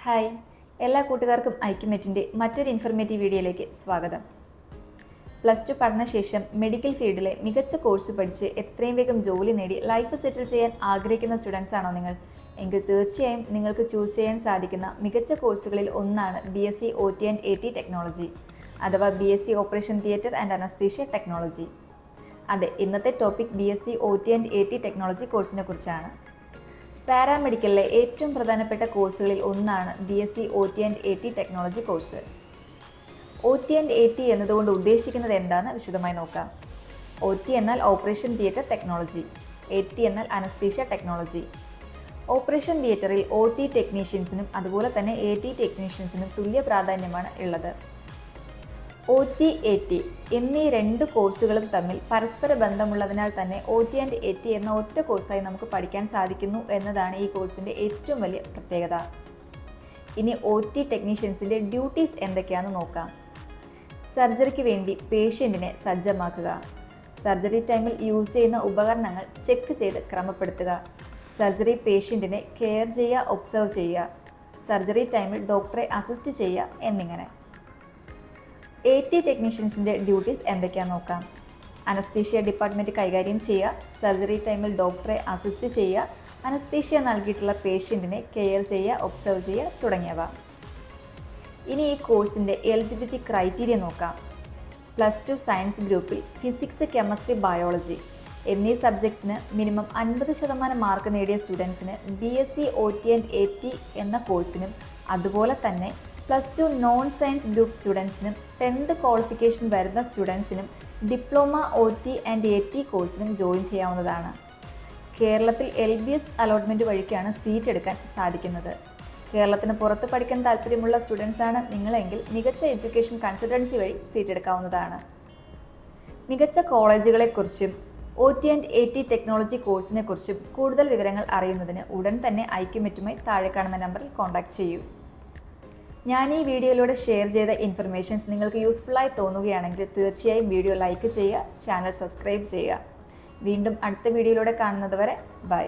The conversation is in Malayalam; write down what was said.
ഹായ്, എല്ലാ കൂട്ടുകാർക്കും ഐക്യമെറ്റിൻ്റെ മറ്റൊരു ഇൻഫർമേറ്റീവ് വീഡിയോയിലേക്ക് സ്വാഗതം. +2 പഠനശേഷം മെഡിക്കൽ ഫീൽഡിലെ മികച്ച കോഴ്സ് പഠിച്ച് എത്രയും വേഗം ജോലി നേടി ലൈഫ് സെറ്റിൽ ചെയ്യാൻ ആഗ്രഹിക്കുന്ന സ്റ്റുഡൻസ് ആണോ നിങ്ങൾ? എങ്കിൽ തീർച്ചയായും നിങ്ങൾക്ക് ചൂസ് ചെയ്യാൻ സാധിക്കുന്ന മികച്ച കോഴ്സുകളിൽ ഒന്നാണ് BSc OT and AT technology അഥവാ BSc operation theatre and anaesthesia technology. അതെ, ഇന്നത്തെ topic BSc OT and AT technology കോഴ്സിനെ കുറിച്ചാണ്. പാരാമെഡിക്കലിലെ ഏറ്റവും പ്രധാനപ്പെട്ട കോഴ്സുകളിൽ ഒന്നാണ് BSc OT and AT technology course. OT and AT എന്നതുകൊണ്ട് ഉദ്ദേശിക്കുന്നത് എന്താണെന്ന് വിശദമായി നോക്കാം. OT എന്നാൽ ഓപ്പറേഷൻ തിയേറ്റർ ടെക്നോളജി, AT എന്നാൽ അനസ്തീഷ്യ ടെക്നോളജി. ഓപ്പറേഷൻ തിയേറ്ററിൽ OT ടെക്നീഷ്യൻസിനും അതുപോലെ തന്നെ AT ടെക്നീഷ്യൻസിനും തുല്യ പ്രാധാന്യമാണ് ഉള്ളത്. OT, AT എന്നീ രണ്ട് കോഴ്സുകളും തമ്മിൽ പരസ്പര ബന്ധമുള്ളതിനാൽ തന്നെ OT ആൻഡ് AT എന്ന ഒറ്റ കോഴ്സായി നമുക്ക് പഠിക്കാൻ സാധിക്കുന്നു എന്നതാണ് ഈ കോഴ്സിൻ്റെ ഏറ്റവും വലിയ പ്രത്യേകത. ഇനി OT ടെക്നീഷ്യൻസിൻ്റെ ഡ്യൂട്ടീസ് എന്തൊക്കെയാണെന്ന് നോക്കാം. സർജറിക്ക് വേണ്ടി പേഷ്യൻറ്റിനെ സജ്ജമാക്കുക, സർജറി ടൈമിൽ യൂസ് ചെയ്യുന്ന ഉപകരണങ്ങൾ ചെക്ക് ചെയ്ത് ക്രമപ്പെടുത്തുക, സർജറി പേഷ്യൻറ്റിനെ കെയർ ചെയ്യുക, ഒബ്സർവ് ചെയ്യുക, സർജറി ടൈമിൽ ഡോക്ടറെ അസിസ്റ്റ് ചെയ്യുക എന്നിങ്ങനെ. AT ടെക്നീഷ്യൻസിൻ്റെ ഡ്യൂട്ടീസ് എന്തൊക്കെയാണെന്ന് നോക്കാം. അനസ്തീഷ്യ ഡിപ്പാർട്ട്മെൻറ്റ് കൈകാര്യം ചെയ്യുക, സർജറി ടൈമിൽ ഡോക്ടറെ അസിസ്റ്റ് ചെയ്യുക, അനസ്തീഷ്യ നൽകിയിട്ടുള്ള പേഷ്യൻറ്റിനെ കെയർ ചെയ്യുക, ഒബ്സർവ് ചെയ്യുക തുടങ്ങിയവ. ഇനി ഈ കോഴ്സിൻ്റെ എലിജിബിലിറ്റി ക്രൈറ്റീരിയ നോക്കാം. +2 സയൻസ് ഗ്രൂപ്പിൽ ഫിസിക്സ്, കെമിസ്ട്രി, ബയോളജി എന്നീ സബ്ജക്ട്സിന് മിനിമം 50% മാർക്ക് നേടിയ സ്റ്റുഡൻസിന് BSc OT ആൻഡ് AT എന്ന കോഴ്സിനും അതുപോലെ തന്നെ +2 നോൺ സയൻസ് ഗ്രൂപ്പ് സ്റ്റുഡൻസിനും 10th ക്വാളിഫിക്കേഷൻ വരുന്ന സ്റ്റുഡൻസിനും ഡിപ്ലോമ OT ആൻഡ് AT കോഴ്സിനും ജോയിൻ ചെയ്യാവുന്നതാണ്. കേരളത്തിൽ LBS അലോട്ട്മെൻറ്റ് വഴിക്കാണ് സീറ്റ് എടുക്കാൻ സാധിക്കുന്നത്. കേരളത്തിന് പുറത്ത് പഠിക്കാൻ താല്പര്യമുള്ള സ്റ്റുഡൻസാണ് നിങ്ങളെങ്കിൽ മികച്ച എഡ്യൂക്കേഷൻ കൺസൾട്ടൻസി വഴി സീറ്റ് എടുക്കാവുന്നതാണ്. മികച്ച കോളേജുകളെക്കുറിച്ചും OT ആൻഡ് AT ടെക്നോളജി കോഴ്സിനെ കുറിച്ചും കൂടുതൽ വിവരങ്ങൾ അറിയുന്നതിന് ഉടൻ തന്നെ ഐക്യമെറ്റുമായി താഴെ കാണുന്ന നമ്പറിൽ കോൺടാക്റ്റ് ചെയ്യൂ. ഞാൻ ഈ വീഡിയോയിലൂടെ ഷെയർ ചെയ്ത ഇൻഫർമേഷൻസ് നിങ്ങൾക്ക് യൂസ്ഫുള്ളായി തോന്നുകയാണെങ്കിൽ തീർച്ചയായും വീഡിയോ ലൈക്ക് ചെയ്യുക, ചാനൽ സബ്സ്ക്രൈബ് ചെയ്യുക. വീണ്ടും അടുത്ത വീഡിയോയിലൂടെ കാണുന്നത് വരെ ബൈ.